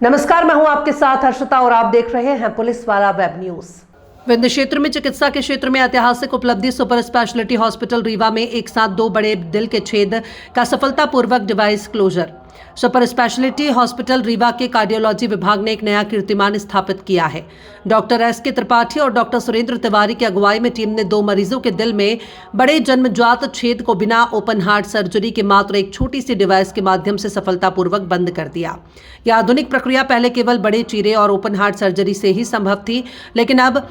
नमस्कार, मैं हूं आपके साथ हर्षिता और आप देख रहे हैं पुलिस वाला वेब न्यूज। विंध्य क्षेत्र में चिकित्सा के क्षेत्र में ऐतिहासिक उपलब्धि। सुपर स्पेशलिटी हॉस्पिटल रीवा में एक साथ 2 बड़े दिल के छेद का सफलतापूर्वक device closure. Super speciality hospital Rewa के कार्डियोलॉजी विभाग ने एक नया कीर्तिमान स्थापित किया है। Doctor S K. त्रिपाठी और डॉक्टर सुरेंद्र तिवारी की अगुवाई में टीम ने 2 मरीजों के दिल में बड़े जन्मजात छेद को बिना ओपन हार्ट सर्जरी के मात्र एक छोटी सी डिवाइस के माध्यम से सफलतापूर्वक बंद कर दिया। यह आधुनिक प्रक्रिया पहले केवल बड़े चीरे और ओपन हार्ट सर्जरी से ही संभव थी, लेकिन अब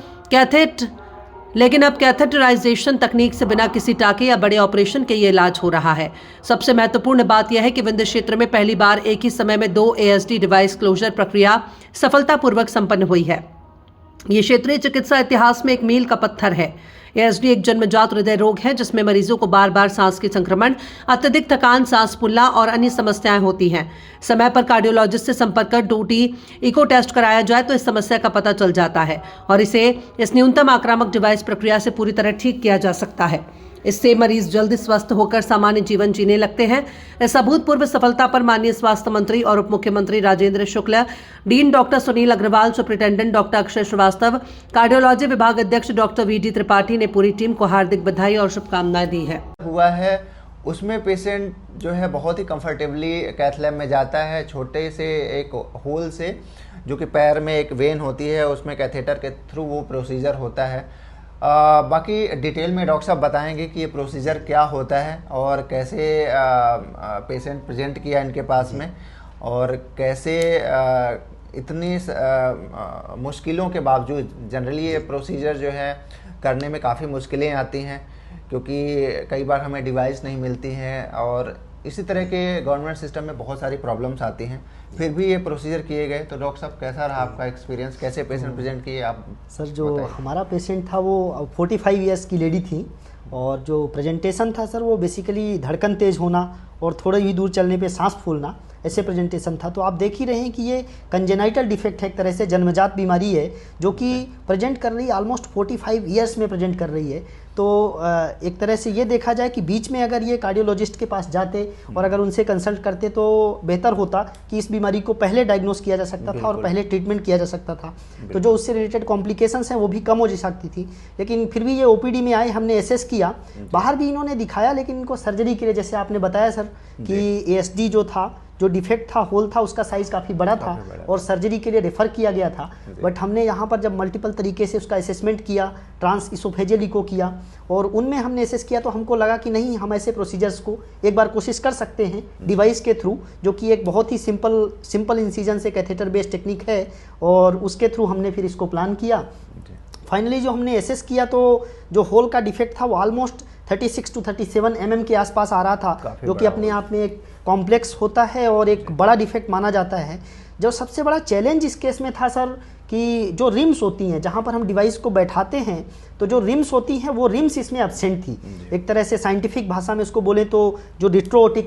कैथेटराइजेशन तकनीक से बिना किसी टाके या बड़े ऑपरेशन के ये इलाज हो रहा है। सबसे महत्वपूर्ण बात यह है कि विंध्य क्षेत्र में पहली बार एक ही समय में 2 ASD डिवाइस क्लोजर प्रक्रिया सफलतापूर्वक संपन्न हुई है। ये क्षेत्रीय चिकित्सा इतिहास में एक मील का पत्थर है। ASD एक जन्मजात हृदय रोग है जिसमें मरीजों को बार बार सांस के संक्रमण, अत्यधिक थकान, सांस फूलना और अन्य समस्याएं होती हैं। समय पर कार्डियोलॉजिस्ट से संपर्क कर 2T इको टेस्ट कराया जाए तो इस समस्या का पता चल जाता है और इस न्यूनतम आक्रामक डिवाइस प्रक्रिया से पूरी तरह ठीक किया जा सकता है। इससे मरीज जल्द स्वस्थ होकर सामान्य जीवन जीने लगते हैं। इस अभूतपूर्व सफलता पर माननीय स्वास्थ्य मंत्री और उप मुख्यमंत्री Rajendra Shukla, dean doctor Sunil Agarwal, superintendent doctor Akshay Shrivastava, cardiology विभाग अध्यक्ष डॉक्टर VD त्रिपाठी ने पूरी टीम को हार्दिक बधाई और शुभकामनाएं दी है। हुआ है उसमें पेशेंट जो है बहुत ही कंफर्टेबली कैथ लैब में जाता है। छोटे से एक होल से, जो कि पैर में एक वेन होती है, उसमें कैथेटर के थ्रू वो प्रोसीजर होता है। बाकी डिटेल में डॉक्टर साहब बताएंगे कि ये प्रोसीजर क्या होता है और कैसे पेशेंट प्रेजेंट किया इनके पास में, और कैसे इतनी मुश्किलों के बावजूद, जनरली ये प्रोसीजर जो है करने में काफ़ी मुश्किलें आती हैं क्योंकि कई बार हमें डिवाइस नहीं मिलती हैं और इसी तरह के गवर्नमेंट सिस्टम में बहुत सारी प्रॉब्लम्स आती हैं। फिर भी ये प्रोसीजर किए गए। तो डॉक्टर साहब, कैसा रहा आपका एक्सपीरियंस, कैसे पेशेंट प्रेजेंट किए आप? सर, जो हमारा पेशेंट था वो 45 इयर्स की लेडी थी और जो प्रेजेंटेशन था सर, वो बेसिकली धड़कन तेज होना और थोड़ी ही दूर चलने पे सांस फूलना, ऐसे प्रेजेंटेशन था। तो आप देख ही रहे हैं कि ये कंजेनाइटल डिफेक्ट है, एक तरह से जन्मजात बीमारी है जो कि प्रेजेंट कर रही है, ऑलमोस्ट 45 इयर्स में प्रेजेंट कर रही है। तो एक तरह से ये देखा जाए कि बीच में अगर ये कार्डियोलॉजिस्ट के पास जाते और अगर उनसे कंसल्ट करते तो बेहतर होता कि इस बीमारी को पहले डायग्नोस किया जा सकता था और पहले ट्रीटमेंट किया जा सकता था, तो जो उससे रिलेटेड कॉम्प्लिकेशंस हैं वो भी कम हो जा सकती थी। लेकिन फिर भी ये OPD में आए, हमने एसेस किया, बाहर भी इन्होंने दिखाया, लेकिन इनको सर्जरी के लिए, जैसे आपने बताया सर कि ASD जो था, जो डिफेक्ट था, होल था, उसका साइज़ काफ़ी बड़ा था और सर्जरी के लिए रेफ़र किया गया था। बट हमने यहाँ पर जब मल्टीपल तरीके से उसका असेसमेंट किया, ट्रांस इसोफेजियल इको किया और उनमें हमने असेस किया, तो हमको लगा कि नहीं, हम ऐसे प्रोसीजर्स को एक बार कोशिश कर सकते हैं डिवाइस के थ्रू, जो कि एक बहुत ही सिंपल इंसिजन से कैथेटर बेस्ड टेक्निक है, और उसके थ्रू हमने फिर इसको प्लान किया। फाइनली जो हमने असेस किया तो जो होल का डिफेक्ट था वो ऑलमोस्ट 36 to 37 mm के आसपास आ रहा था, जो कि अपने आप में एक कॉम्प्लेक्स होता है और एक बड़ा डिफेक्ट माना जाता है। जो सबसे बड़ा चैलेंज इस केस में था सर कि जो रिम्स होती हैं, जहाँ पर हम डिवाइस को बैठाते हैं, तो जो रिम्स होती हैं वो रिम्स इसमें एब्सेंट थी। एक तरह से साइंटिफिक भाषा में इसको बोले तो जो डिस्ट्रोओटिक